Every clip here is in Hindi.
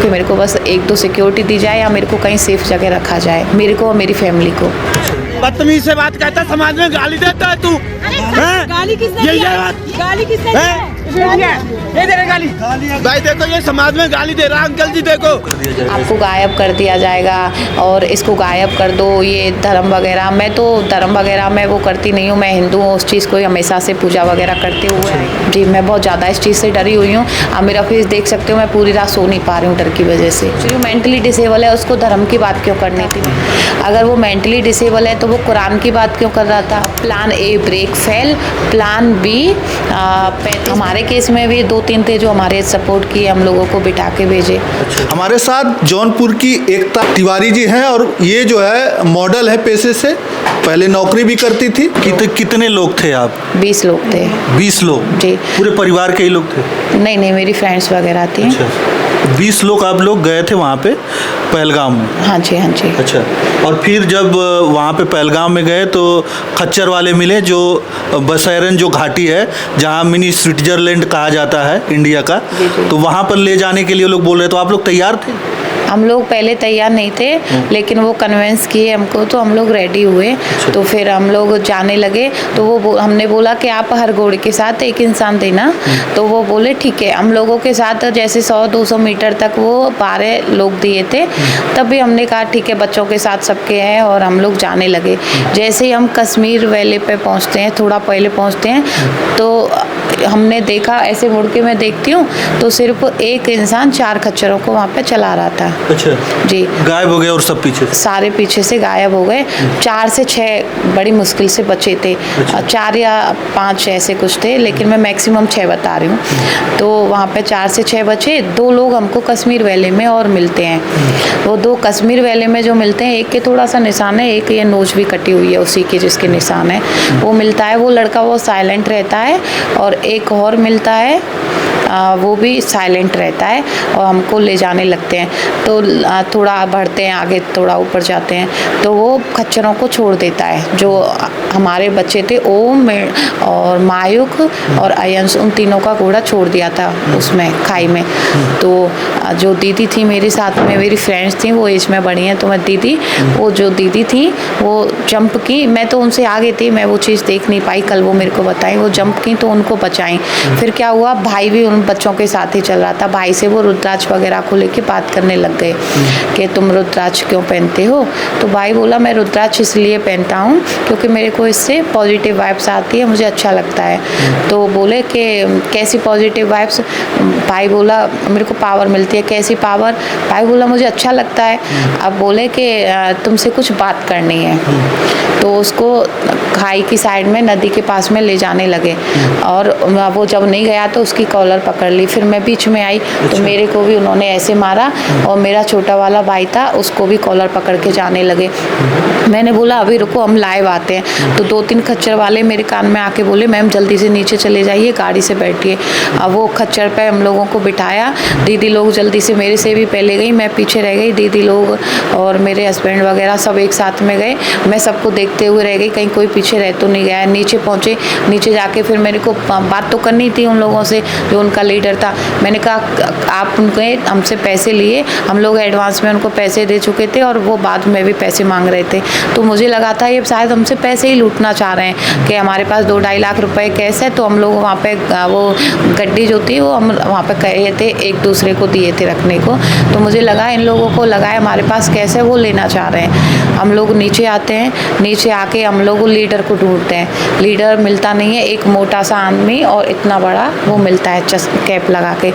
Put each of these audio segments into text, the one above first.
कि मेरे को बस एक दो सिक्योरिटी दी जाए या मेरे को कहीं सेफ जगह रखा जाए, मेरे को और मेरी फैमिली को। बदतमीज से बात करता, समाज में गाली देता है तू। गाली किसने दिया? गाली किसने दिया? ये दे रहे गाली। भाई देखो ये समाज में गाली दे रहा है अंकल जी, देखो आपको गायब कर दिया जाएगा और इसको गायब कर दो, ये धर्म वगैरह। मैं तो धर्म वगैरह मैं वो करती नहीं हूँ, मैं हिंदू हूँ, उस चीज़ को हमेशा से पूजा वगैरह करते हुए जी मैं बहुत ज़्यादा इस चीज़ से डरी हुई हूँ। आप मेरा फेस देख सकते हो, मैं पूरी रात सो नहीं पा रही हूँ डर की वजह से। जो मेंटली डिसेबल है उसको धर्म की बात क्यों करनी थी? अगर वो मेंटली डिसेबल है तो वो कुरान की बात क्यों कर रहा था? Plan A brake fail, plan B हमारे केस में भी 2-3 थे जो हमारे सपोर्ट किए, हम लोगों को बिठा के भेजे। हमारे साथ जौनपुर की एकता तिवारी जी हैं और ये जो है मॉडल है पेशे से, पहले नौकरी भी करती थी। कितने लोग थे आप? 20 लोग थे। 20 लोग? जी। पूरे परिवार के ही लोग थे? नहीं, मेरी फ्रेंड्स वगैरह थी। अच्छा, 20 लोग आप लोग गए थे वहाँ पे पहलगाम में? हाँ जी। अच्छा, और फिर जब वहाँ पे पहलगाम में गए तो खच्चर वाले मिले, जो बसैरन जो घाटी है जहाँ मिनी स्विट्जरलैंड कहा जाता है इंडिया का, तो वहाँ पर ले जाने के लिए लोग बोल रहे, तो आप लोग तैयार थे? हम लोग पहले तैयार नहीं थे, लेकिन वो कन्विंस किए हमको तो हम लोग रेडी हुए। तो फिर हम लोग जाने लगे तो वो हमने बोला कि आप हर घोड़े के साथ एक इंसान देना। तो वो बोले ठीक है। हम लोगों के साथ जैसे 100-200 मीटर तक वो 12 लोग दिए थे, तब भी हमने कहा ठीक है बच्चों के साथ सबके हैं, और हम लोग जाने लगे। जैसे ही हम कश्मीर वैली पे पहुँचते हैं, थोड़ा पहले पहुँचते हैं, तो हमने देखा, ऐसे मुड़ के मैं देखती हूँ तो सिर्फ एक इंसान 4 खच्चरों को वहाँ पे चला रहा था। अच्छा जी। गायब हो गए और सब पीछे? सारे पीछे से गायब हो गए। 4 से 6 बड़ी मुश्किल से बचे थे। 4 या 5 ऐसे कुछ थे, लेकिन मैं मैक्सिमम 6 बता रही हूँ। तो वहाँ पे 4 से 6 बचे। 2 लोग हमको कश्मीर वैली में और मिलते हैं। वो 2 कश्मीर वैली में जो मिलते हैं, एक के थोड़ा सा निशान है, एक ये नोच भी कटी हुई है उसी के जिसके निशान है, वो मिलता है। वो लड़का वो साइलेंट रहता है, और एक और मिलता है वो भी साइलेंट रहता है, और हमको ले जाने लगते हैं। तो थोड़ा बढ़ते हैं आगे, थोड़ा ऊपर जाते हैं, तो वो खच्चरों को छोड़ देता है। जो हमारे बच्चे थे, ओम और मायुक और अयंश, उन तीनों का घोड़ा छोड़ दिया था उसमें खाई में। तो जो दीदी थी मेरे साथ में, मेरी फ्रेंड्स थी, वो एज में बड़ी हैं, तो मैं दीदी, वो जो दीदी थी वो जंप की। मैं तो उनसे आगे थी, मैं वो चीज़ देख नहीं पाई, कल वो मेरे को बताई। वो जंप की तो उनको बचाई। फिर क्या हुआ, भाई भी उन बच्चों के साथ ही चल रहा था। भाई से वो रुद्राक्ष वगैरह को लेके बात करने लग गए कि तुम रुद्राक्ष क्यों पहनते हो? तो भाई बोला मैं रुद्राक्ष इसलिए पहनता हूँ क्योंकि मेरे को इससे पॉजिटिव वाइब्स आती है, मुझे अच्छा लगता है। तो बोले कि कैसी पॉजिटिव वाइब्स? भाई बोला मेरे को पावर मिलती है। कैसी पावर? भाई बोला मुझे अच्छा लगता है। अब बोले कि तुमसे कुछ बात करनी है। तो उसको खाई की साइड में नदी के पास में ले जाने लगे, और वो जब नहीं गया तो उसकी कॉलर पकड़ ली। फिर मैं बीच में आई तो मेरे को भी उन्होंने ऐसे मारा, और मेरा छोटा वाला भाई था, उसको भी कॉलर पकड़ के जाने लगे। मैंने बोला अभी रुको, हम लाइव आते हैं। तो 2-3 खच्चर वाले मेरे कान में आके बोले मैम जल्दी से नीचे चले जाइए, गाड़ी से बैठिए। अब वो खच्चर पे हम लोगों को बिठाया। दीदी लोग जल्दी से, मेरे से भी पहले गई, मैं पीछे रह गई। दीदी लोग और मेरे हस्बैंड वगैरह सब एक साथ में गए। मैं सबको देखते हुए रह गई, कहीं कोई पीछे रह तो नहीं गया। नीचे पहुँचे, नीचे जाके फिर मेरे को बात तो करनी थी उन लोगों से जो उनका लीडर था। मैंने कहा आप उनके हमसे पैसे लिए, हम लोग एडवांस में उनको पैसे दे चुके थे, और वो बाद में भी पैसे मांग रहे थे। तो मुझे लगा था ये शायद हमसे पैसे ही लूटना चाह रहे हैं कि हमारे पास 2-2.5 लाख रुपए कैश है। तो हम लोग वहाँ पे वो गड्डी जो थी वो हम वहाँ पे कहे थे, एक दूसरे को दिए थे रखने को। तो मुझे लगा इन लोगों को लगा है हमारे पास कैश है, वो लेना चाह रहे हैं। हम लोग नीचे आते हैं, नीचे आके हम लोग लीडर को ढूंढते हैं। लीडर मिलता नहीं है। एक मोटा सा आदमी और इतना बड़ा वो मिलता है कैप लगा के।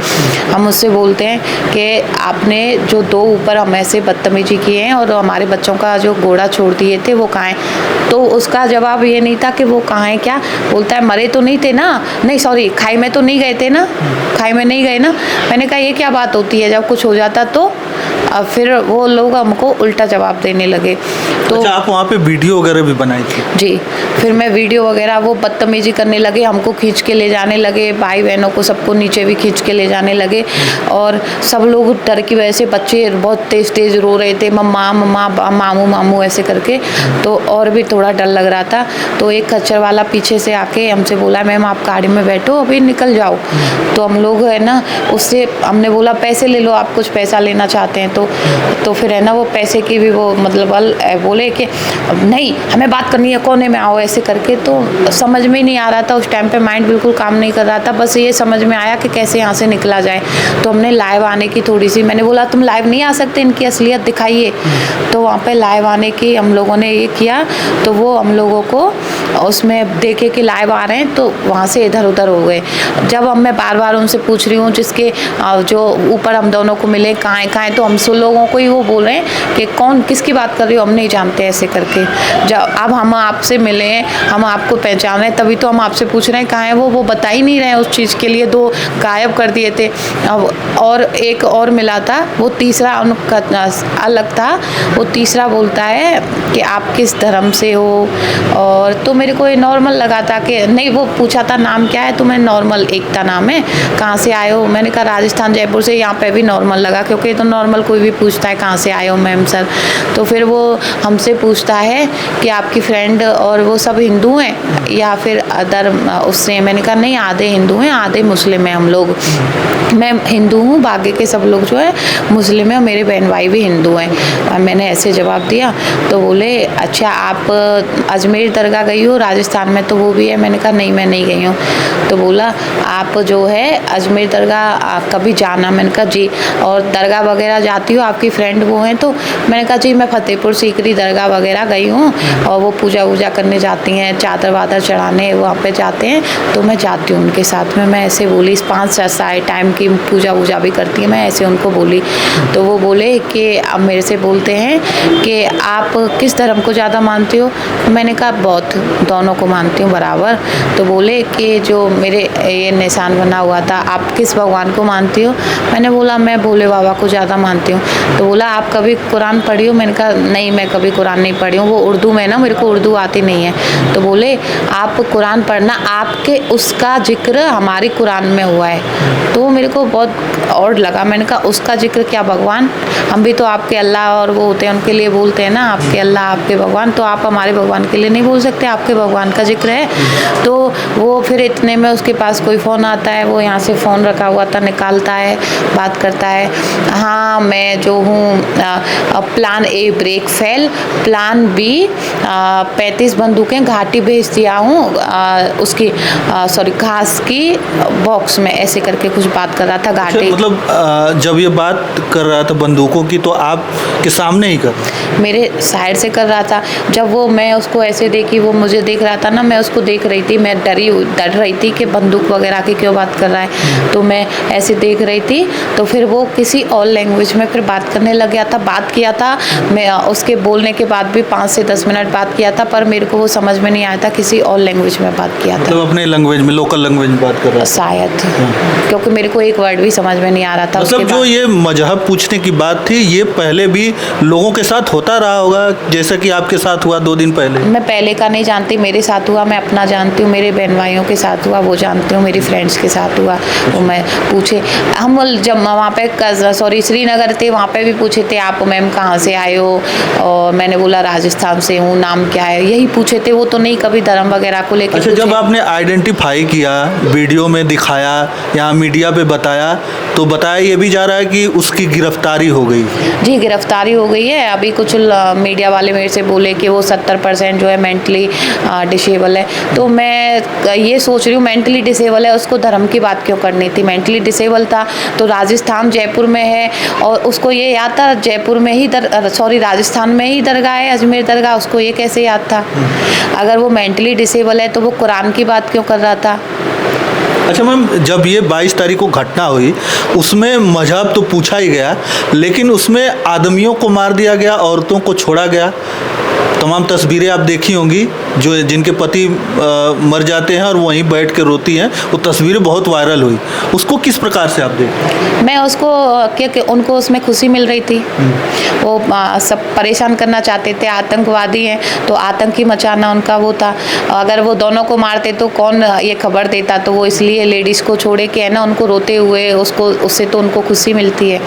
हम उससे बोलते हैं कि आपने जो 2 ऊपर हम ऐसे बदतमीजी किए हैं और हमारे बच्चों का जो घोड़ा छोड़ दिए थे वो कहाँ है? तो उसका जवाब ये नहीं था कि वो कहाँ है। क्या बोलता है, मरे तो नहीं थे ना? नहीं सॉरी, खाई में तो नहीं गए थे ना? खाई में नहीं गए ना? मैंने कहा ये क्या बात होती है, जब कुछ हो जाता फिर वो लोग हमको उल्टा जवाब देने लगे। तो अच्छा, आप वहाँ पे वीडियो वगैरह भी बनाई थी? जी, फिर मैं वीडियो वगैरह, वो बदतमीजी करने लगे, हमको खींच के ले जाने लगे, भाई बहनों को सबको नीचे भी खींच के ले जाने लगे। और सब लोग डर की वजह से, बच्चे बहुत तेज़ तेज़ रो रहे थे, मम्मा मम्मा, मामू मामू ऐसे करके। तो और भी थोड़ा डर लग रहा था। तो एक खच्चर वाला पीछे से आके हमसे बोला, मैम आप गाड़ी में बैठो, अभी निकल जाओ। तो हम लोग है ना, उससे हमने बोला पैसे ले लो, आप कुछ पैसा लेना चाहते हैं तो फिर है ना वो पैसे की भी वो मतलब बोले कि नहीं हमें बात करनी है, कोने में आओ ऐसे करके। तो समझ में ही नहीं आ रहा था उस टाइम पे, माइंड बिल्कुल काम नहीं कर रहा था। बस ये समझ में आया कि कैसे यहाँ से निकला जाए। तो हमने लाइव आने की थोड़ी सी, मैंने बोला तुम लाइव नहीं आ सकते, इनकी असलियत दिखाइए। तो वहाँ पे लाइव आने की हम लोगों ने ये किया। तो वो हम लोगों को उसमें देखे कि लाइव आ रहे हैं, तो वहाँ से इधर उधर हो गए। जब अब मैं बार बार उनसे पूछ रही हूँ, जिसके जो ऊपर हम दोनों को मिले, कहाँ है, तो हम सब लोगों को ही वो बोल रहे हैं कि कौन किसकी बात कर रही हो, हम नहीं जानते ऐसे करके। जब अब हम आपसे मिले हैं, हम आपको पहचान रहे हैं, तभी तो हम आपसे पूछ रहे हैं कहाँ है वो बता ही नहीं रहे हैं उस चीज़ के लिए। 2 गायब कर दिए थे। और एक और मिला था, वो तीसरा उनका अलग था। वो तीसरा बोलता है कि आप किस धर्म से हो। और तो मेरे को ये नॉर्मल लगा था कि नहीं, वो पूछा था नाम क्या है, तो मैं नॉर्मल एकता नाम है, कहाँ से आए हो, मैंने कहा राजस्थान जयपुर से। यहाँ पे भी नॉर्मल लगा, क्योंकि ये तो नॉर्मल कोई भी पूछता है कहाँ से आए हो मैम सर। तो फिर वो हमसे पूछता है कि आपकी फ्रेंड और वो सब हिंदू हैं या फिर अदर उससे। मैंने कहा नहीं, आधे हिंदू हैं आधे मुस्लिम हैं हम लोग। मैं हिंदू हूँ, बाकी के सब लोग जो है मुस्लिम हैं, और मेरे बहन भाई भी हिंदू हैं। मैंने ऐसे जवाब दिया। तो बोले अच्छा आप अजमेर दरगाह गई हो राजस्थान में, तो वो भी है। मैंने कहा नहीं मैं नहीं गई हूँ। तो बोला आप जो है अजमेर दरगाह कभी जाना। मैंने कहा जी। और दरगाह वगैरह जाती हो, आपकी फ्रेंड वो हैं? तो मैंने कहा जी मैं फतेहपुर सीकरी दरगाह वगैरह गई हूँ, और वो पूजा वूजा करने जाती हैं, चादर वादर चढ़ाने वहाँ पे जाते हैं, तो मैं जाती हूँ उनके साथ में। मैं ऐसे बोली, 5-6 टाइम की पूजा वूजा भी करती है, मैं ऐसे उनको बोली। तो वो बोले कि अब मेरे से बोलते हैं कि आप किस धर्म को ज़्यादा मानते हो। मैंने कहा बौद्ध, दोनों को मानती हूँ बराबर। तो बोले कि जो मेरे ये निशान बना हुआ था, आप किस भगवान को मानती हो। मैंने बोला मैं भोले बाबा को ज़्यादा मानती हूँ। तो बोला आप कभी कुरान पढ़ी हो। मैंने कहा नहीं मैं कभी कुरान नहीं पढ़ी हूँ, वो उर्दू में ना, मेरे को उर्दू आती नहीं है। तो बोले आप कुरान पढ़ना, आपके उसका जिक्र हमारी कुरान में हुआ है। तो मेरे को बहुत और लगा। मैंने कहा उसका जिक्र क्या, भगवान? हम भी तो आपके अल्लाह और वो होते हैं, उनके लिए बोलते हैं ना आपके अल्लाह आपके भगवान, तो आप हमारे भगवान के लिए नहीं बोल सकते, आपके भगवान का जिक्र है। तो वो फिर इतने में उसके पास कोई फ़ोन आता है, वो यहाँ से फ़ोन रखा हुआ था, निकालता है, बात करता है। हाँ मैं जो हूँ plan A brake fail, plan B 35 बंदूकें घाटी भेज दिया हूँ उसकी सॉरी घास की बॉक्स में, ऐसे करके कुछ बात कर रहा था। घाटी मतलब जब ये बात कर रहा था बंदूकों की, तो आप के सामने ही कर, मेरे साइड से कर रहा था। जब वो मैं उसको ऐसे देखी, वो मुझे देख रहा था ना, मैं उसको देख रही थी, मैं डर रही थी कि बंदूक वगैरह की क्यों बात कर रहा है। तो मैं ऐसे देख रही थी। तो फिर वो किसी और लैंग्वेज में फिर बात करने लग गया था। बात किया था मैं उसके बोलने के बाद भी 5 से 10 मिनट बात किया था, पर मेरे को वो समझ में नहीं आया था, किसी और लैंग्वेज में बात किया था। मतलब अपने लैंग्वेज में, लोकल लैंग्वेज में बात कर रहा था शायद, क्योंकि मेरे को एक वर्ड भी समझ में नहीं आ रहा था। मतलब जो ये मजहब पूछने की बात थी, ये पहले भी लोगों के साथ होता रहा होगा, जैसा कि आपके साथ हुआ 2 दिन पहले? मैं पहले का नहीं जानती, मेरे साथ हुआ, मैं अपना जानती हूँ, मेरे बहन भाइयों के साथ हुआ वो जानती हूँ, मेरी फ्रेंड्स के साथ हुआ। वो मैं पूछे, हम जब वहाँ पे सॉरी श्रीनगर थे, वहाँ पे भी पूछे थे आप मैम कहाँ से आए हो, और मैंने बोला राजस्थान से हूँ, नाम क्या है, यही पूछे थे। वो तो नहीं कभी धर्म वगैरह को लेकर। अच्छा, जब आपने आइडेंटिफाई किया, वीडियो में दिखाया, यहाँ मीडिया पे बताया, तो बताया ये भी जा रहा है कि उसकी गिरफ्तारी हो गई? जी गिरफ्तारी हो गई है। अभी कुछ मीडिया वाले मेरे से बोले कि वो 70% जो है मेंटली डिसेबल है। तो मैं ये सोच रही हूँ मेंटली डिसेबल है, उसको धर्म की बात क्यों करनी थी। मेंटली डिसेबल था तो राजस्थान जयपुर में है, और उसको ये याद था जयपुर में ही राजस्थान में ही दरगाह है, अजमेर दरगाह, उसको ये कैसे याद था। अगर वो मेंटली डिसेबल है तो वो कुरान की बात क्यों कर रहा था। अच्छा मैम, जब ये 22 तारीख को घटना हुई, उसमें मजहब तो पूछा ही गया, लेकिन उसमें आदमियों को मार दिया गया, औरतों को छोड़ा गया। तमाम तस्वीरें आप देखी होंगी, जो जिनके पति मर जाते हैं और वहीं बैठ के रोती हैं, वो तस्वीरें बहुत वायरल हुई, उसको किस प्रकार से आप देखते? मैं उसको क्योंकि उनको उसमें खुशी मिल रही थी, वो सब परेशान करना चाहते थे, आतंकवादी हैं तो आतंकी मचाना उनका वो था। अगर वो दोनों को मारते तो कौन ये खबर देता, तो वो इसलिए लेडीज़ को छोड़े के है ना उनको रोते हुए उसको उससे तो उनको खुशी मिलती है।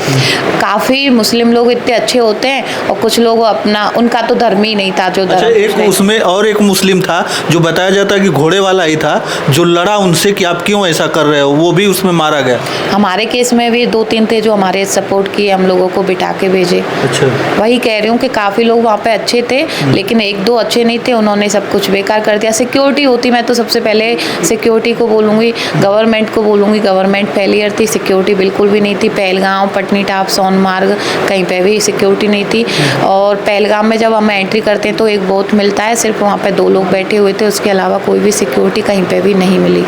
काफ़ी मुस्लिम लोग इतने अच्छे होते हैं और कुछ लोग अपना उनका तो धर्म ही नहीं था जो अच्छा, धर्म एक उसमें और एक मुस्लिम था जो बताया जाता है कि घोड़े वाला ही था जो लड़ा उनसे कि आप क्यों ऐसा कर रहे हो, वो भी उसमें मारा गया। हमारे केस में भी 2-3 थे जो हमारे सपोर्ट किए, हम लोगों को बिठा के भेजे। अच्छा, वही कह रही हूँ कि काफ़ी लोग वहाँ पे अच्छे थे लेकिन 1-2 अच्छे नहीं थे, उन्होंने सब कुछ बेकार कर दिया। सिक्योरिटी होती, मैं तो सबसे पहले सिक्योरिटी को बोलूँगी, गवर्नमेंट को बोलूँगी, गवर्नमेंट फेलियर थी, सिक्योरिटी बिल्कुल भी नहीं थी। पहलगाम, पटनीटाप, सोनमार्ग कहीं पे भी सिक्योरिटी नहीं थी। और पहलगाम में जब हम एंट्री करते हैं तो एक बोट मिलता है, सिर्फ वहाँ पे 2 लोग बैठे हुए थे, उसके अलावा कोई भी सिक्योरिटी कहीं पे भी नहीं मिली।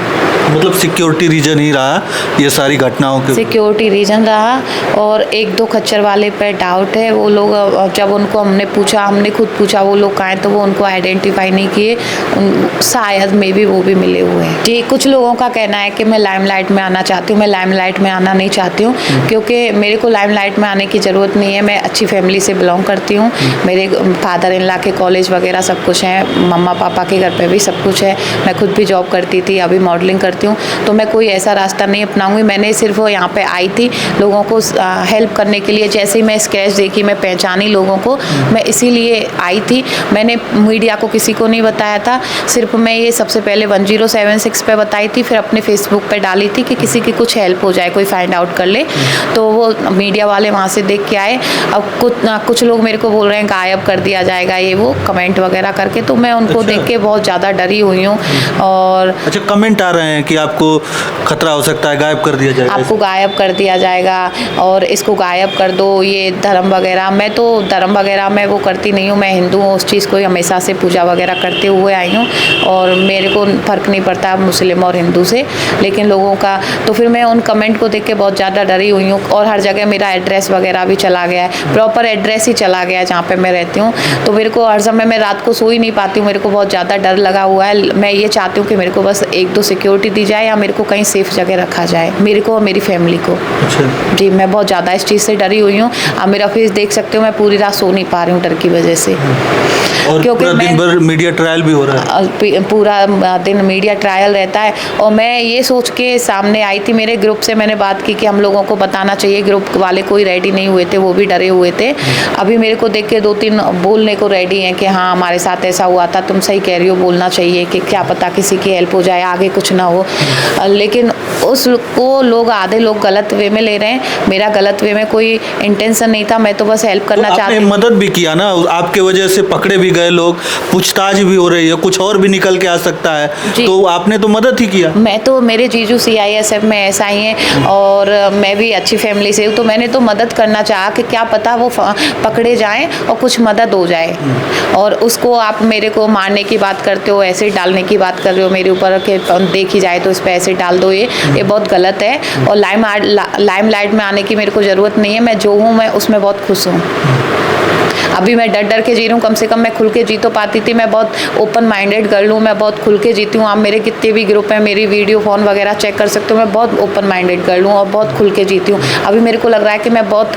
मतलब सिक्योरिटी रीजन ही रहा ये सारी घटनाओं के? सिक्योरिटी रीजन रहा। और 1-2 खच्चर वाले पे डाउट है, वो लोग जब उनको हमने पूछा, हमने खुद पूछा वो लोग कहाँ हैं, तो वो उनको आइडेंटिफाई नहीं किए, शायद मे बी वो भी मिले हुए हैं जी। कुछ लोगों का कहना है कि मैं लाइमलाइट में आना चाहती हूँ, मैं लाइमलाइट में आना नहीं चाहती हूँ क्योंकि मेरे को लाइमलाइट में आने की ज़रूरत नहीं है। मैं अच्छी फैमिली से बिलोंग करती हूँ, मेरे फादर इन लॉ के कॉलेज वगैरह सब कुछ है, मम्मा पापा के घर पे भी सब कुछ है, मैं खुद भी जॉब करती थी, अभी मॉडलिंग करती हूँ, तो मैं कोई ऐसा रास्ता नहीं अपनाऊंगी। मैंने सिर्फ यहाँ पे आई थी लोगों को हेल्प करने के लिए, जैसे ही मैं स्केच देखी मैं पहचानी लोगों को, मैं इसीलिए आई थी। मैंने मीडिया को किसी को नहीं बताया था, सिर्फ मैं ये सबसे पहले 1076 पे बताई थी, फिर अपने फेसबुक पे डाली थी कि किसी की कुछ हेल्प हो जाए, कोई फाइंड आउट कर ले, तो वो मीडिया वाले वहाँ से देख के आए। अब कुछ लोग मेरे को बोल रहे हैं गायब कर दिया जाएगा, ये वो कमेंट वगैरह करके, तो मैं उनको देख के बहुत ज़्यादा डरी हुई हूँ। और अच्छा, कमेंट आ रहे हैं कि आपको खतरा हो सकता है, गायब कर दिया जाएगा, आपको गायब कर दिया जाएगा और इसको गायब कर दो, ये धर्म वगैरह। मैं तो धर्म वगैरह मैं वो करती नहीं हूँ, मैं हिंदू हूँ, उस चीज़ को हमेशा से पूजा वगैरह करते हुए आई हूँ और मेरे को फ़र्क नहीं पड़ता मुस्लिम और हिंदू से। लेकिन लोगों का तो फिर मैं उन कमेंट को देख के बहुत ज़्यादा डरी हुई हूँ। और हर जगह मेरा एड्रेस वगैरह भी चला गया है, प्रॉपर एड्रेस ही चला गया है जहाँ पर मैं रहती हूँ। तो मेरे को हर समय मैं रात को सो ही नहीं पाती हूँ, मेरे को बहुत ज़्यादा डर लगा हुआ है। मैं ये चाहती हूँ कि मेरे को बस 1-2 सिक्योरिटी दी जाए या मेरे को कहीं सेफ जगह रखा जाए, मेरे को और मेरी फैमिली को। अच्छा जी, मैं बहुत ज़्यादा इस चीज़ से डरी हुई हूँ। आप मेरा फेस देख सकते हो, मैं पूरी रात सो नहीं पा रही हूँ डर की वजह से। और क्योंकि पूरा दिन भर मीडिया ट्रायल भी हो रहा है? पूरा दिन मीडिया ट्रायल रहता है। और मैं ये सोच के सामने आई थी, मेरे ग्रुप से मैंने बात की कि हम लोगों को बताना चाहिए, ग्रुप वाले कोई रेडी नहीं हुए थे, वो भी डरे हुए थे। अभी मेरे को देख के 2-3 बोलने को रेडी हैं कि हाँ हमारे साथ ऐसा हुआ था, तुम सही कह रही हो, बोलना चाहिए कि क्या पता किसी की हेल्प हो जाए, आगे कुछ ना हो। लेकिन उसको लोग आधे लोग गलत वे में ले रहे हैं, मेरा गलत वे में कोई इंटेंशन नहीं था, मैं तो बस हेल्प करना चाहती आपने हूँ। मदद भी किया ना, आपके वजह से पकड़े भी गए लोग, पूछताछ भी हो रही है, कुछ और भी निकल के आ सकता है, तो आपने तो मदद ही किया। मैं तो, मेरे जीजू CISF में SI हैं और मैं भी अच्छी फैमिली से हूँ, तो मैंने तो मदद करना चाहा कि क्या पता वो पकड़े जाएं और कुछ मदद हो जाए। और उसको आप मेरे को मारने की बात करते हो, एसिड डालने की बात कर रहे हो मेरे ऊपर कि देखी जाए तो इस पर एसिड डाल दो, ये बहुत गलत है। और लाइमलाइट में आने की मेरे को ज़रूरत नहीं है, मैं जो हूँ मैं उसमें बहुत खुश हूँ। अभी मैं डर डर के जी रही हूँ, कम से कम मैं खुल के जी तो पाती थी। मैं बहुत ओपन माइंडेड गर्ल हूँ, मैं बहुत खुल के जीती हूँ। आप मेरे कितने भी ग्रुप हैं, मेरी वीडियो फ़ोन वगैरह चेक कर सकते हो, मैं बहुत ओपन माइंडेड गर्ल हूँ और बहुत खुल के जीती हूँ। अभी मेरे को लग रहा है कि मैं बहुत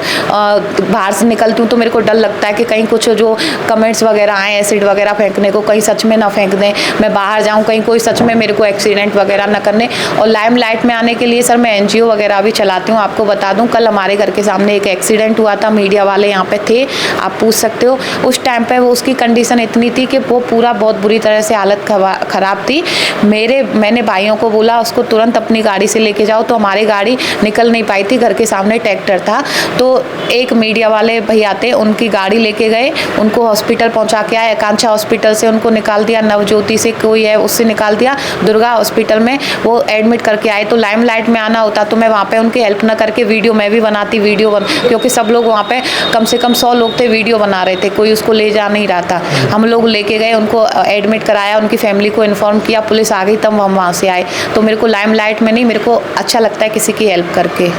बाहर से निकलती हूँ तो मेरे को डर लगता है कि कहीं कुछ जो कमेंट्स वगैरह आए एसिड वगैरह फेंकने को, कहीं सच में ना फेंक दें, मैं बाहर जाऊँ कहीं कोई सच में मेरे को एक्सीडेंट वगैरह ना करने। और लाइमलाइट में आने के लिए सर मैं NGO वगैरह भी चलाती हूँ। आपको बता दूँ, कल हमारे घर के सामने एक एक्सीडेंट हुआ था, मीडिया वाले यहाँ पे थे, आप पूछ सकते हो। उस टाइम पे वो उसकी कंडीशन इतनी थी कि वो पूरा बहुत बुरी तरह से हालत ख़राब थी। मैंने भाइयों को बोला उसको तुरंत अपनी गाड़ी से लेके जाओ, तो हमारी गाड़ी निकल नहीं पाई थी, घर के सामने ट्रैक्टर था। तो एक मीडिया वाले भैया थे, उनकी गाड़ी लेके गए, उनको हॉस्पिटल पहुंचा के आए। आकांक्षा हॉस्पिटल से उनको निकाल दिया, नवज्योति से कोई है उससे निकाल दिया, दुर्गा हॉस्पिटल में वो एडमिट करके आए। तो लाइमलाइट में आना होता तो मैं वहाँ पे उनकी हेल्प ना करके वीडियो मैं भी बनाती, क्योंकि सब लोग वहाँ पे कम से कम 100 लोग थे, वीडियो बना रहे थे, कोई उसको ले जा नहीं रहा था। हम लोग लेके गए, उनको एडमिट कराया, उनकी फैमिली को इन्फॉर्म किया, पुलिस आ गई, तब हम वहाँ से आए। तो मेरे को लाइमलाइट में नहीं, मेरे को अच्छा लगता है किसी की हेल्प करके।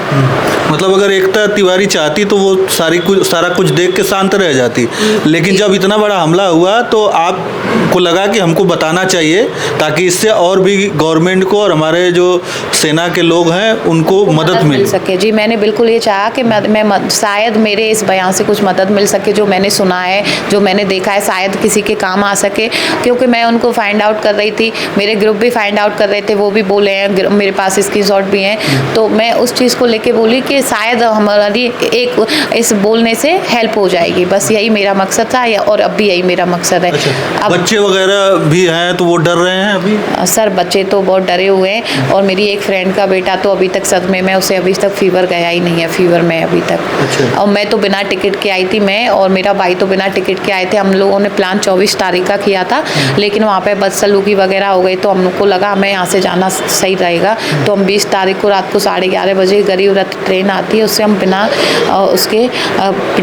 मतलब अगर एकता तिवारी चाहती तो वो सारा कुछ देख के शांत रह जाती, लेकिन जब इतना बड़ा हमला हुआ तो आपको लगा कि हमको बताना चाहिए ताकि इससे और भी गवर्नमेंट को और हमारे जो सेना के लोग हैं उनको मदद मिल सके। जी, मैंने बिल्कुल ये चाहा कि मैं शायद मेरे इस बयान से कुछ मदद मिल सके, जो मैंने सुना है, जो मैंने देखा है, शायद किसी के काम आ सके। क्योंकि मैं उनको फाइंड आउट कर रही थी, मेरे ग्रुप भी फाइंड आउट कर रहे थे, वो भी बोले हैं, मेरे पास स्क्रीनशॉट भी हैं। तो मैं उस चीज़ को लेके बोली कि शायद हमारी एक इस बोलने से हेल्प हो जाएगी, बस यही मेरा मकसद था, और अब भी यही मेरा मकसद है। अच्छा, बच्चे वगैरह भी हैं तो वो डर रहे हैं अभी? सर, बच्चे तो बहुत डरे हुए हैं, और मेरी एक फ्रेंड का बेटा तो अभी तक सदमे में, उसे अभी तक फीवर गया ही नहीं है, फीवर में अभी तक। अच्छा। और मैं तो बिना टिकट के आई थी, मैं और मेरा भाई तो बिना टिकट के आए थे। हम लोगों ने प्लान 24 तारीख का किया था, लेकिन वहाँ पे बदसलूकी वगैरह हो गई, तो हम लोग को लगा हमें यहाँ से जाना सही रहेगा। तो हम 20 तारीख को रात को 11:30 बजे गरीब रथ ट्रेन आती है, उससे हम बिना उसके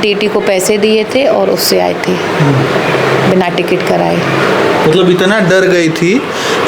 टीटी को पैसे दिए थे और उससे आए थे बिना टिकट कराए। मतलब इतना डर गई थी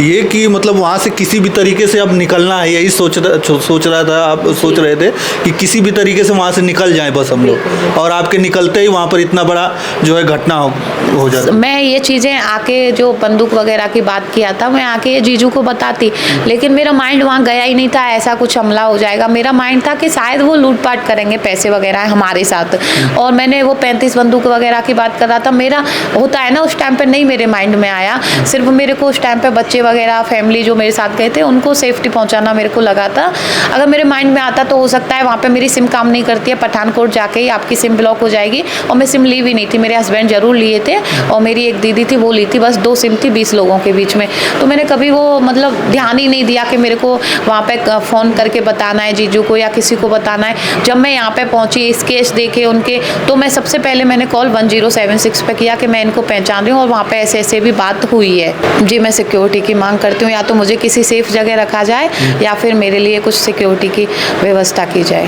ये कि मतलब वहाँ से किसी भी तरीके से अब निकलना है, यही सोच रहा था, आप सोच रहे थे कि किसी भी तरीके से वहाँ से निकल जाएं बस हम लोग, और आपके निकलते ही वहाँ पर इतना बड़ा जो है घटना हो जाता। मैं ये चीज़ें आके जो बंदूक वगैरह की बात किया था, मैं आके ये जीजू को बताती, लेकिन मेरा माइंड वहाँ गया ही नहीं था ऐसा कुछ हमला हो जाएगा। मेरा माइंड था कि शायद वो लूटपाट करेंगे, पैसे वगैरह हमारे साथ। और मैंने वो 35 बंदूक वगैरह की बात कर रहा था, मेरा होता है ना, उस टाइम पे नहीं मेरे माइंड में आया। सिर्फ मेरे को उस टाइम पे बच्चे वगैरह, फैमिली जो मेरे साथ गए थे, उनको सेफ्टी पहुंचाना मेरे को लगा था। अगर मेरे माइंड में आता तो हो सकता है वहाँ पे मेरी सिम काम नहीं करती है, पठानकोट जाके ही आपकी सिम ब्लॉक हो जाएगी। और मैं सिम ली भी नहीं थी, मेरे हस्बैंड जरूर लिए थे, और मेरी एक दीदी थी वो ली थी, बस 2 सिम थी 20 लोगों के बीच में। तो मैंने कभी वो मतलब ध्यान ही नहीं दिया कि मेरे को वहाँ पे फ़ोन करके बताना है जीजू को या किसी को बताना है। जब मैं यहाँ पे पहुँची, स्केच देखे उनके, तो मैं सबसे पहले मैंने कॉल 1076 पे किया कि मैं इनको पहचान रही हूँ और वहाँ पे ऐसे ऐसे भी बात हुई है। जी, मैं सिक्योरिटी की मांग करती हूँ, या तो मुझे किसी सेफ जगह रखा जाए या फिर मेरे लिए कुछ सिक्योरिटी की व्यवस्था की जाए।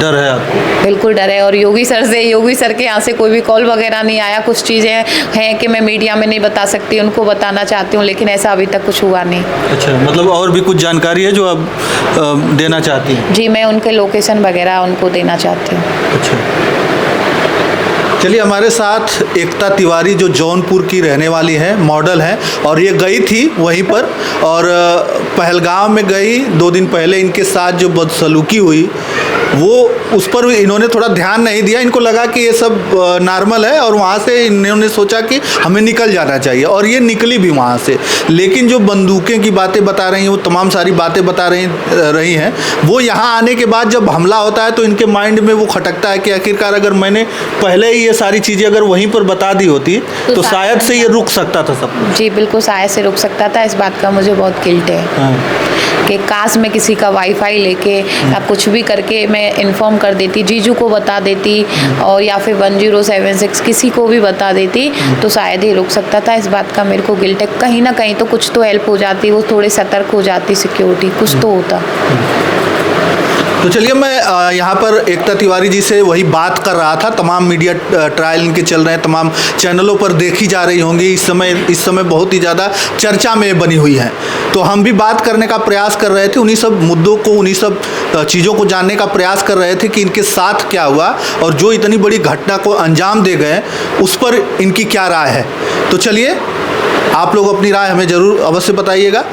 डर है आपको? बिल्कुल डर है, और योगी सर के यहाँ से कोई भी कॉल वगैरह नहीं आया। कुछ चीज़ें हैं कि मैं मीडिया में नहीं बता सकती, उनको बताना चाहती हूँ, लेकिन ऐसा अभी तक कुछ हुआ नहीं। अच्छा, मतलब और भी कुछ जानकारी है जो आप देना चाहती हैं? जी, मैं उनके लोकेशन वगैरह उनको देना चाहती हूँ। अच्छा, चलिए, हमारे साथ एकता तिवारी जो जौनपुर की रहने वाली है, मॉडल है, और ये गई थी वहीं पर, और पहलगाम में गई 2 दिन पहले। इनके साथ जो बदसलूकी हुई वो उस पर इन्होंने थोड़ा ध्यान नहीं दिया, इनको लगा कि ये सब नॉर्मल है, और वहाँ से इन्होंने सोचा कि हमें निकल जाना चाहिए, और ये निकली भी वहाँ से। लेकिन जो बंदूकें की बातें बता रही हैं, वो तमाम सारी बातें बता रही हैं, वो यहाँ आने के बाद जब हमला होता है तो इनके माइंड में वो खटकता है कि आखिरकार अगर मैंने पहले ही ये सारी चीज़ें अगर वहीं पर बता दी होती तो शायद से ये रुक सकता था सब। जी, बिल्कुल शायद से रुक सकता था। इस बात का मुझे बहुत गिल्ट है। हाँ। कि काश मैं किसी का वाईफाई लेके या कुछ भी करके मैं इन्फॉर्म कर देती, जीजू को बता देती, और या फिर 1076 किसी को भी बता देती, तो शायद ही रुक सकता था। इस बात का मेरे को गिल्ट है। कहीं ना कहीं तो कुछ तो हेल्प हो जाती, वो थोड़े सतर्क हो जाती, सिक्योरिटी कुछ तो होता। तो चलिए, मैं यहाँ पर एकता तिवारी जी से वही बात कर रहा था। तमाम मीडिया ट्रायल इनके चल रहे हैं, तमाम चैनलों पर देखी जा रही होंगी इस समय बहुत ही ज़्यादा चर्चा में बनी हुई हैं। तो हम भी बात करने का प्रयास कर रहे थे, उन्हीं सब मुद्दों को, उन्हीं सब चीज़ों को जानने का प्रयास कर रहे थे कि इनके साथ क्या हुआ और जो इतनी बड़ी घटना को अंजाम दे गए उस पर इनकी क्या राय है। तो चलिए, आप लोग अपनी राय हमें ज़रूर अवश्य बताइएगा।